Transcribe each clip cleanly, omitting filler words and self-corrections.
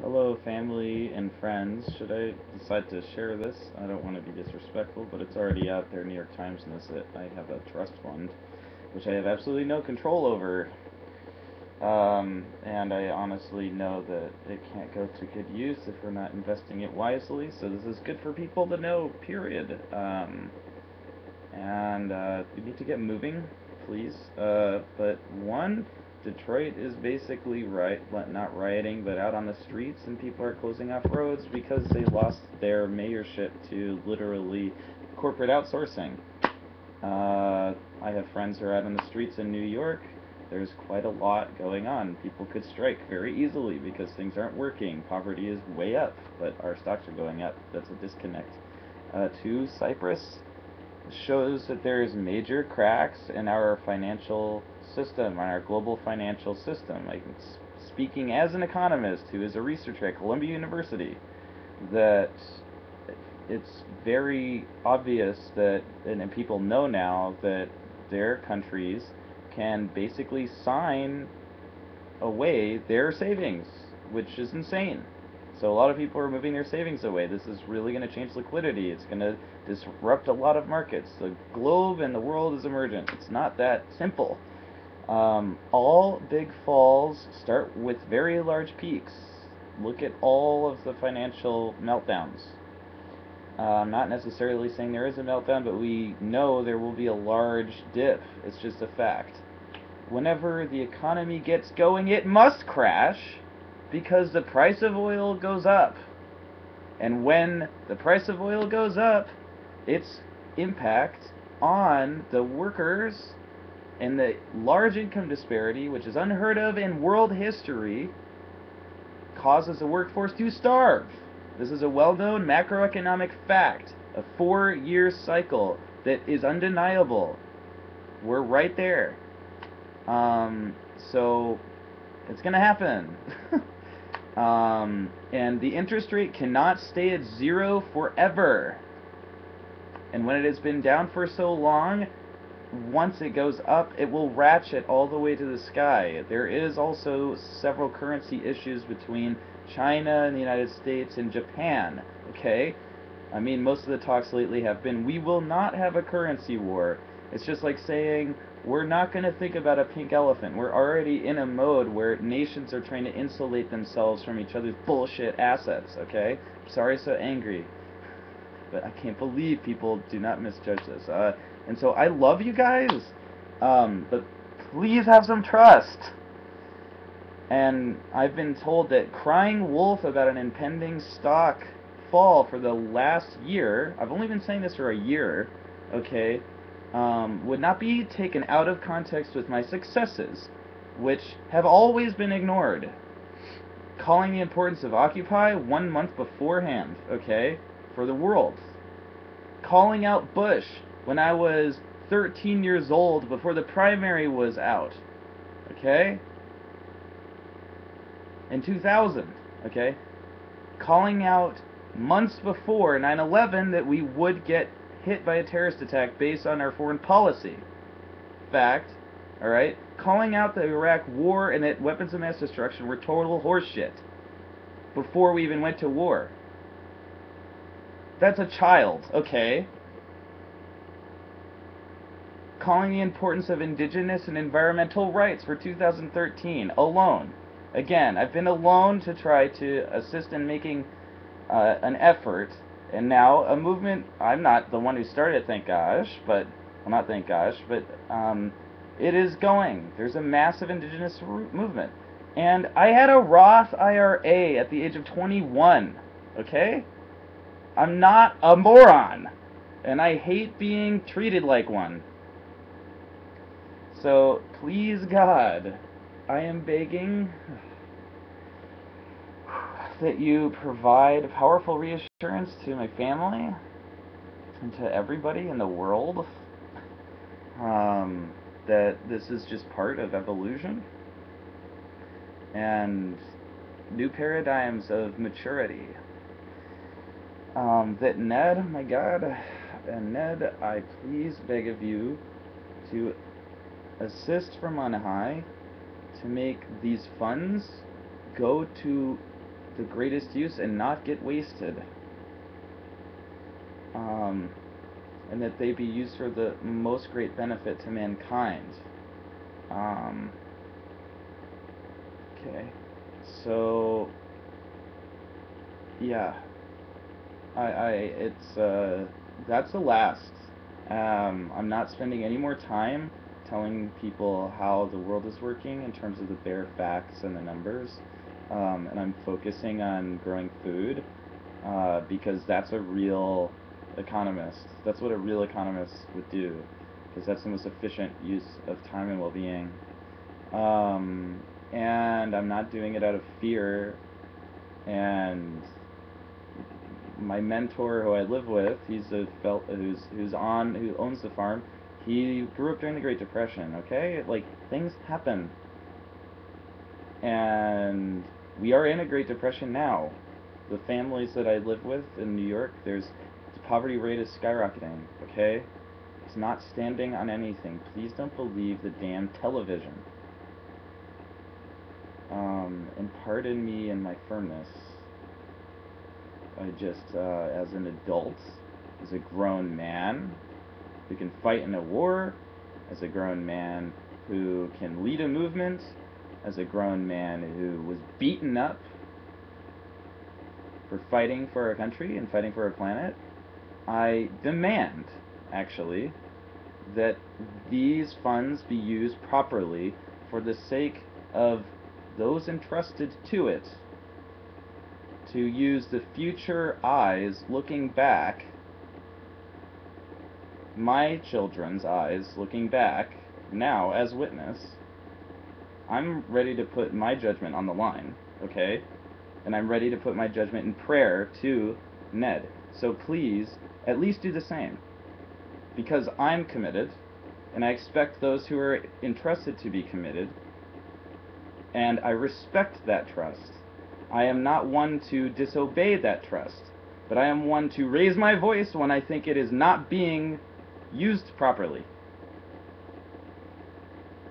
Hello, family and friends. Should I decide to share this? I don't want to be disrespectful, but it's already out there. New York Times knows it. I have a trust fund, which I have absolutely no control over. And I honestly know that it can't go to good use if we're not investing it wisely. So this is good for people to know, period. And we need to get moving, please. But one, Detroit is basically not rioting, but out on the streets, and people are closing off roads because they lost their mayorship to literally corporate outsourcing. I have friends who are out on the streets in New York. There's quite a lot going on. People could strike very easily because things aren't working. Poverty is way up, but our stocks are going up. That's a disconnect. Two, Cyprus shows that there is major cracks in our financial system, in our global financial system. Like, speaking as an economist who is a researcher at Columbia University, that it's very obvious that, and people know now, that their countries can basically sign away their savings, which is insane. So a lot of people are moving their savings away. This is really going to change liquidity. It's going to disrupt a lot of markets. The globe and the world is emergent. It's not that simple. All big falls start with very large peaks. Look at all of the financial meltdowns. I'm not necessarily saying there is a meltdown, but we know there will be a large dip. It's just a fact. Whenever the economy gets going, it must crash because the price of oil goes up. And when the price of oil goes up, its impact on the workers and the large income disparity, which is unheard of in world history, causes the workforce to starve. This is a well-known macroeconomic fact, a 4-year cycle that is undeniable. We're right there. So it's going to happen. And the interest rate cannot stay at zero forever. And when it has been down for so long, once it goes up, it will ratchet all the way to the sky. There is also several currency issues between China and the United States and Japan, okay? I mean, most of the talks lately have been, we will not have a currency war. It's just like saying, we're not going to think about a pink elephant. We're already in a mode where nations are trying to insulate themselves from each other's bullshit assets, okay? Sorry so angry, but I can't believe people do not misjudge this. And so I love you guys, but please have some trust. And I've been told that crying wolf about an impending stock fall for the last year, I've only been saying this for a year, okay, would not be taken out of context with my successes, which have always been ignored. Calling the importance of Occupy 1 month beforehand, okay, for the world. Calling out Bush when I was 13 years old before the primary was out, okay? In 2000, okay? Calling out months before 9/11 that we would get hit by a terrorist attack based on our foreign policy. Fact, alright? Calling out the Iraq war and that weapons of mass destruction were total horseshit before we even went to war. That's a child, okay? Calling the importance of indigenous and environmental rights for 2013, alone. Again, I've been alone to try to assist in making an effort, and now a movement. I'm not the one who started it, thank gosh, but, well, not thank gosh, but it is going. There's a massive indigenous movement. And I had a Roth IRA at the age of 21, okay? I'm not a moron, and I hate being treated like one. So, please God, I am begging that you provide powerful reassurance to my family and to everybody in the world that this is just part of evolution and new paradigms of maturity. That Ned, oh my God, and Ned, I please beg of you to assist from on high to make these funds go to the greatest use and not get wasted. And that they be used for the most great benefit to mankind. Okay, so yeah, that's the last. I'm not spending any more time telling people how the world is working in terms of the bare facts and the numbers, and I'm focusing on growing food, because that's a real economist. That's what a real economist would do, because that's the most efficient use of time and well-being. And I'm not doing it out of fear. And my mentor, who I live with, he's a who owns the farm. He grew up during the Great Depression. Okay, like, things happen, and we are in a Great Depression now. The families that I live with in New York, the poverty rate is skyrocketing. Okay, it's not standing on anything. Please don't believe the damn television. And pardon me and my firmness. I just, as an adult, as a grown man who can fight in a war, as a grown man who can lead a movement, as a grown man who was beaten up for fighting for our country and fighting for our planet, I demand, actually, that these funds be used properly for the sake of those entrusted to it, to use the future eyes looking back, my children's eyes looking back, now as witness. I'm ready to put my judgment on the line, okay? And I'm ready to put my judgment in prayer to Ned. So please, at least do the same. Because I'm committed, and I expect those who are entrusted to be committed, and I respect that trust. I am not one to disobey that trust, but I am one to raise my voice when I think it is not being used properly.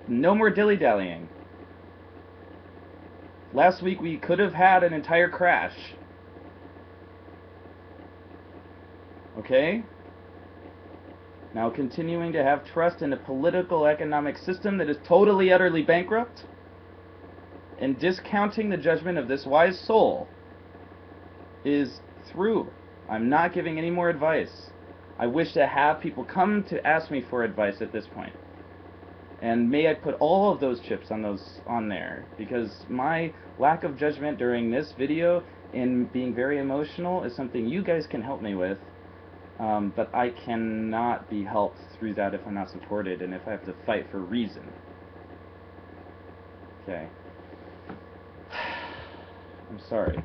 No more dilly-dallying. Last week we could have had an entire crash. Okay? Now, continuing to have trust in a political economic system that is totally, utterly bankrupt, and discounting the judgment of this wise soul is through. I'm not giving any more advice. I wish to have people come to ask me for advice at this point. And may I put all of those chips on there, because my lack of judgment during this video and being very emotional is something you guys can help me with, but I cannot be helped through that if I'm not supported and if I have to fight for reason. Okay. I'm sorry.